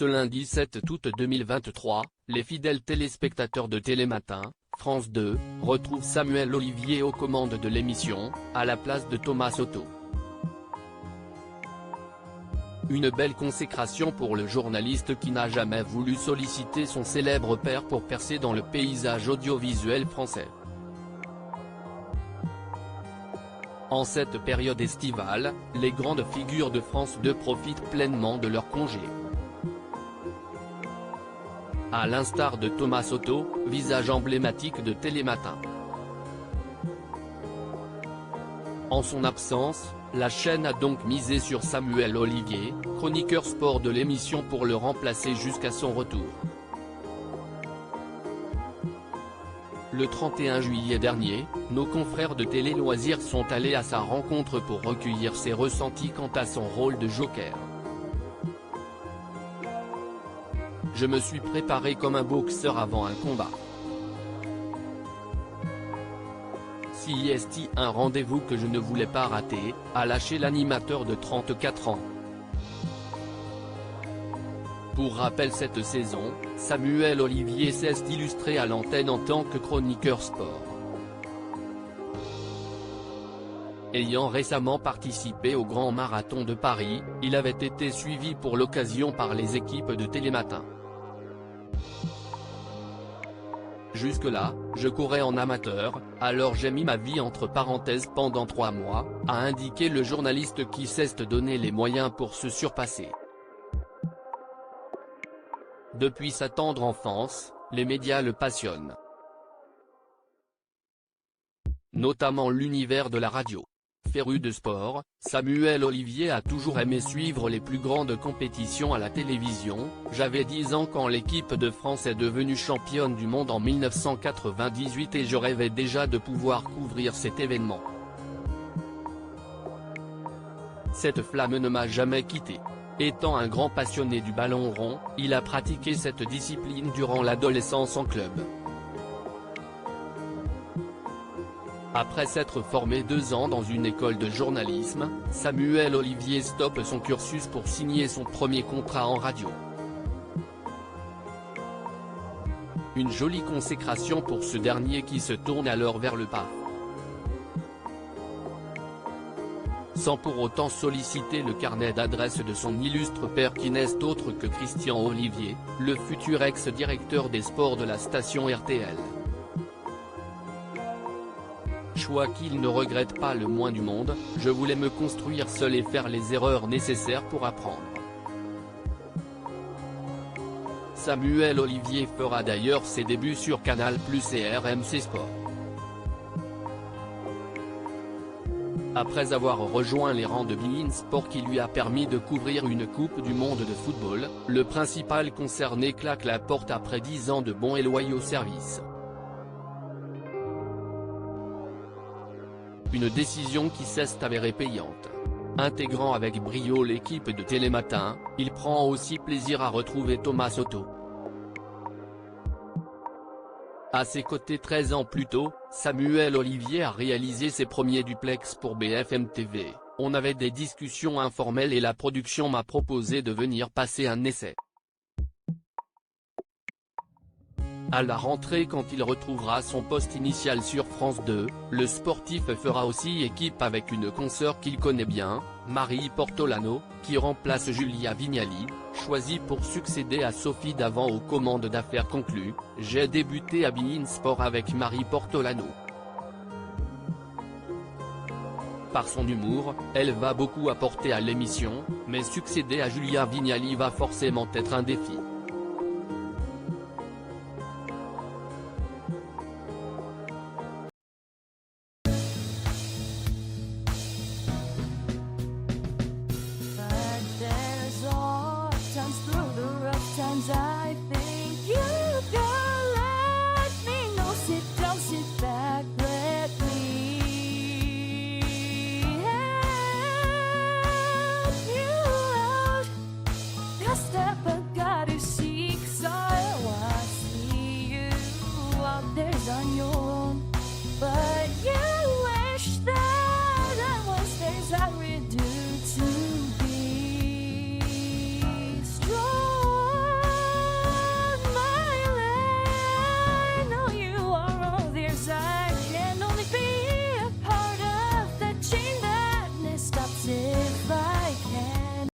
Ce lundi 7 août 2023, les fidèles téléspectateurs de Télématin, France 2, retrouvent Samuel Olivier aux commandes de l'émission, à la place de Thomas Soto. Une belle consécration pour le journaliste qui n'a jamais voulu solliciter son célèbre père pour percer dans le paysage audiovisuel français. En cette période estivale, les grandes figures de France 2 profitent pleinement de leur congé. À l'instar de Thomas Soto, visage emblématique de Télématin. En son absence, la chaîne a donc misé sur Samuel Olivier, chroniqueur sport de l'émission pour le remplacer jusqu'à son retour. Le 31 juillet dernier, nos confrères de Télé Loisirs sont allés à sa rencontre pour recueillir ses ressentis quant à son rôle de joker. Je me suis préparé comme un boxeur avant un combat. C'est un rendez-vous que je ne voulais pas rater, a lâché l'animateur de 34 ans. Pour rappel, cette saison, Samuel Olivier s'est illustré à l'antenne en tant que chroniqueur sport. Ayant récemment participé au Grand Marathon de Paris, il avait été suivi pour l'occasion par les équipes de Télématin. Jusque-là, je courais en amateur, alors j'ai mis ma vie entre parenthèses pendant 3 mois, a indiqué le journaliste qui s'est donné les moyens pour se surpasser. Depuis sa tendre enfance, les médias le passionnent. Notamment l'univers de la radio. Féru de sport, Samuel Olivier a toujours aimé suivre les plus grandes compétitions à la télévision. J'avais 10 ans quand l'équipe de France est devenue championne du monde en 1998 et je rêvais déjà de pouvoir couvrir cet événement. Cette flamme ne m'a jamais quitté. Étant un grand passionné du ballon rond, il a pratiqué cette discipline durant l'adolescence en club. Après s'être formé 2 ans dans une école de journalisme, Samuel Olivier stoppe son cursus pour signer son premier contrat en radio. Une jolie consécration pour ce dernier qui se tourne alors vers le PAF. Sans pour autant solliciter le carnet d'adresse de son illustre père qui n'est autre que Christian Olivier, le futur ex-directeur des sports de la station RTL. Choix qu'il ne regrette pas le moins du monde, je voulais me construire seul et faire les erreurs nécessaires pour apprendre. Samuel Olivier fera d'ailleurs ses débuts sur Canal+ et RMC Sport. Après avoir rejoint les rangs de beIN Sport qui lui a permis de couvrir une Coupe du Monde de football, le principal concerné claque la porte après 10 ans de bons et loyaux services. Une décision qui s'est avérée payante. Intégrant avec brio l'équipe de Télématin, il prend aussi plaisir à retrouver Thomas Soto. À ses côtés 13 ans plus tôt, Samuel Olivier a réalisé ses premiers duplex pour BFM TV. On avait des discussions informelles et la production m'a proposé de venir passer un essai. À la rentrée, quand il retrouvera son poste initial sur France 2, le sportif fera aussi équipe avec une consoeur qu'il connaît bien, Marie Portolano, qui remplace Julia Vignali, choisie pour succéder à Sophie Davant aux commandes d'affaires conclues. J'ai débuté à beIN Sport avec Marie Portolano. Par son humour, elle va beaucoup apporter à l'émission, mais succéder à Julia Vignali va forcément être un défi.